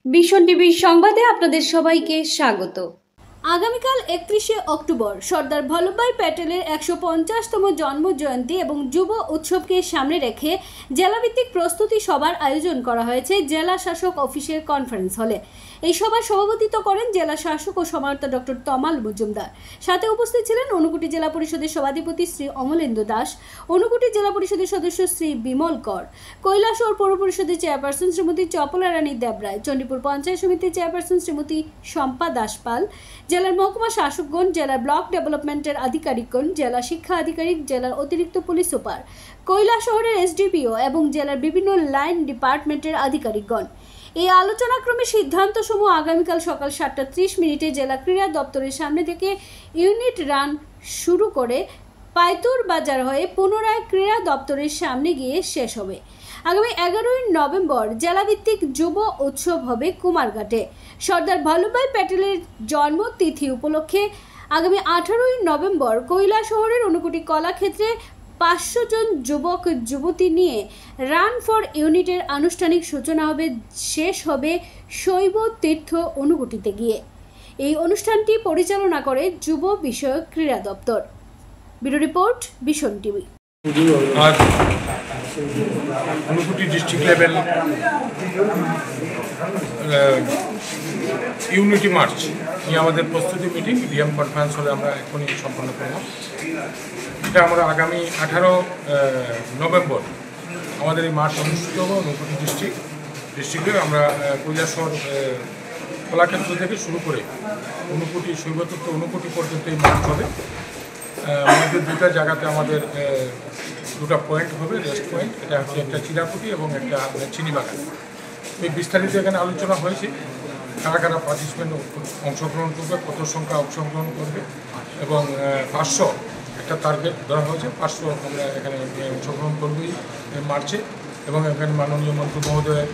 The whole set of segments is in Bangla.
ভীষণ টিভির সংবাদে আপনাদের সবাইকে স্বাগত। আগামীকাল 31শে অক্টোবর সর্দার বল্লভভাই প্যাটেলের 150তম জন্ম জয়ন্তী এবং যুব উৎসবকে সামনে রেখে জেলাভিত্তিক প্রস্তুতি সভার আয়োজন করা হয়েছে জেলা শাসক অফিসের কনফারেন্স হলে। এই সভার সভাপতিত্ব করেন জেলা শাসক ও সমাহর্তা ডক্টর তমাল মজুমদার। সাথে উপস্থিত ছিলেন ঊনকোটি জেলা পরিষদের সভাধিপতি শ্রী অমলেন্দু দাস, ঊনকোটি জেলা পরিষদের সদস্য শ্রী বিমল কর, কৈলাসহর পৌর পরিষদের চেয়ারপারসন শ্রীমতী চপলা রানী দেবরায়, চণ্ডীপুর পঞ্চায়েত সমিতির চেয়ারপারসন শ্রীমতী শম্পা দাসপাল, জেলার মহকুমা শাসকগণ, জেলার ব্লক ডেভেলপমেন্টের আধিকারিকগণ, জেলা শিক্ষা আধিকারিক, জেলার অতিরিক্ত পুলিশ সুপার, কৈলাসহরের এসডিপিও এবং জেলার বিভিন্ন লাইন ডিপার্টমেন্টের আধিকারিকগণ। এই আলোচনাক্রমে সিদ্ধান্তসমূহ আগামীকাল সকাল 7:30 জেলা ক্রীড়া দপ্তরের সামনে থেকে ইউনিট রান শুরু করে পাইতুর বাজার হয়ে পুনরায় ক্রীড়া দপ্তরের সামনে গিয়ে শেষ হবে। আগামী 11ই নভেম্বর জেলাভিত্তিক যুব উৎসব হবে কুমারঘাটে। সর্দার বল্লভভাই প্যাটেলের জন্মতিথি উপলক্ষে আগামী 18ই নভেম্বর কৈলাসহরের ঊনকোটি কলাক্ষেত্রে 500 জন যুবক যুবতী নিয়ে রান ফর ইউনিটের আনুষ্ঠানিক সূচনা হবে, শেষ হবে শৈব তীর্থ ঊনকোটিতে গিয়ে। এই অনুষ্ঠানটি পরিচালনা করে যুব বিষয়ক ক্রীড়া দপ্তর। ব্যুরো রিপোর্ট, ভীষণ টিভি। आज Unakoti district level unity March নিয়ে আমাদের প্রস্তুতি মিটিং ডিএম কনফারেন্স হলে আমরা এখনই সম্পন্ন করব। এটা আমরা আগামী 18 নভেম্বর আমাদের এই মার্চ অনুষ্ঠিত হবে ঊনকোটি ডিস্ট্রিক্টে। আমরা কৈলাসহর কলাক্ষেত্র থেকে শুরু করে ঊনকোটি শৈবতীর্থ ঊনকোটি পর্যন্ত এই মার্চ হবে। আমাদের দুটা জায়গাতে আমাদের দুটা পয়েন্ট হবে, রেস্ট পয়েন্ট। এটা হচ্ছে একটা চিরাকুটি এবং একটা চিনিবাগান। এই বিস্তারিত এখানে আলোচনা হয়েছে, কারা কারা পার্টিসিপেন্ট অংশগ্রহণ করবে, কত সংখ্যা অংশগ্রহণ করবে এবং 500 একটা টার্গেট ধরা হয়েছে। 500 আমরা এখানে অংশগ্রহণ করবই মার্চে এবং এখানে মাননীয় মন্ত্রী মহোদয়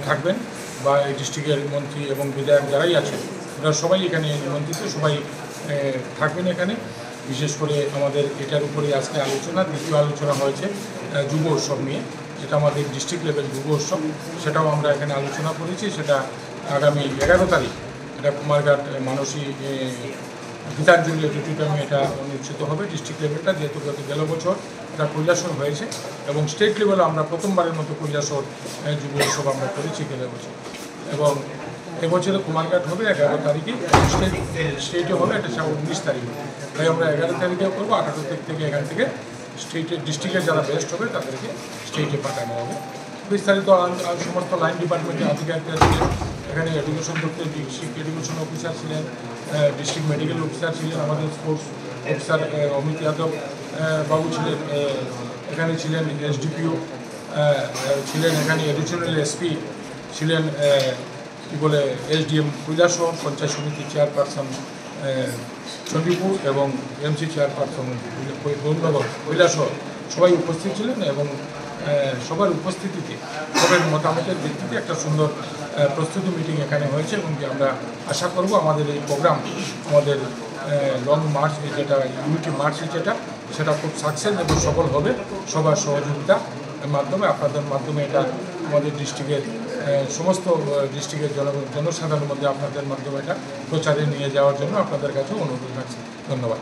থাকবেন বা এই ডিস্ট্রিক্টের মন্ত্রী এবং বিধায়ক যারাই আছেন ওরা সবাই এখানে নিমন্ত্রিত, সবাই থাকবেন এখানে। বিশেষ করে আমাদের এটার উপরে আজকে আলোচনা, দ্বিতীয় আলোচনা হয়েছে যুব উৎসব নিয়ে, যেটা আমাদের ডিস্ট্রিক্ট লেভেল যুব উৎসব, সেটাও আমরা এখানে আলোচনা করেছি। সেটা আগামী 11 তারিখ এটা কুমারঘাট মানসী গীতাঞ্জলি অডিটোরিয়ামে এটা অনুষ্ঠিত হবে ডিস্ট্রিক্ট লেভেলটা, যেহেতু গেল বছর এটা কৈলাসহর হয়েছে এবং স্টেট লেভেলে আমরা প্রথমবারের মতো কৈলাসহর যুব উৎসব আমরা করেছি গেল বছর। এবং এবছরে কুমারঘাট হবে 11 তারিখে, স্টেটে হবে এটা 19 তারিখে। তাই আমরা 11 তারিখেও করবো। 18 তারিখ থেকে এখান থেকে স্টেটের ডিস্ট্রিক্টের যারা বেস্ট হবে তাদেরকে স্টেটে পাঠানো হবে। বিস্তারিত সমস্ত লাইন ডিপার্টমেন্টের আধিকারিকরা ছিলেন এখানে, এডুকেশন দপ্তরের ডিস্ট্রিক্ট এডুকেশন অফিসার ছিলেন, ডিস্ট্রিক্ট মেডিকেল অফিসার ছিলেন, আমাদের স্পোর্টস অফিসার অমিত যাদব বাবু ছিলেন এখানে, ছিলেন এসডিপিও ছিলেন এখানে, এডিশনাল এসপি ছিলেন, কী বলে এসডিএম কৈলাসহর, পঞ্চায়েত সমিতির চেয়ারপারসন চণ্ডীপুর এবং এমসি চেয়ারপারসন গৌরনগর কৈলাসহর সবাই উপস্থিত ছিলেন এবং সবার উপস্থিতিতে সবার মতামতের ভিত্তিতে একটা সুন্দর প্রস্তুতি মিটিং এখানে হয়েছে। এবং আমরা আশা করব আমাদের এই প্রোগ্রাম, আমাদের লং মার্চ যেটা ইউনিটি মার্চ যেটা, সেটা খুব সাকসেস এবং সফল হবে সবার সহযোগিতার মাধ্যমে, আপনাদের মাধ্যমে। এটা আমাদের ডিস্ট্রিক্টের সমস্ত ডিস্ট্রিক্টের জনসাধারণের মধ্যে আপনাদের মাধ্যমে এটা প্রচারে নিয়ে যাওয়ার জন্য আপনাদের কাছে অনুরোধ রাখছি। ধন্যবাদ।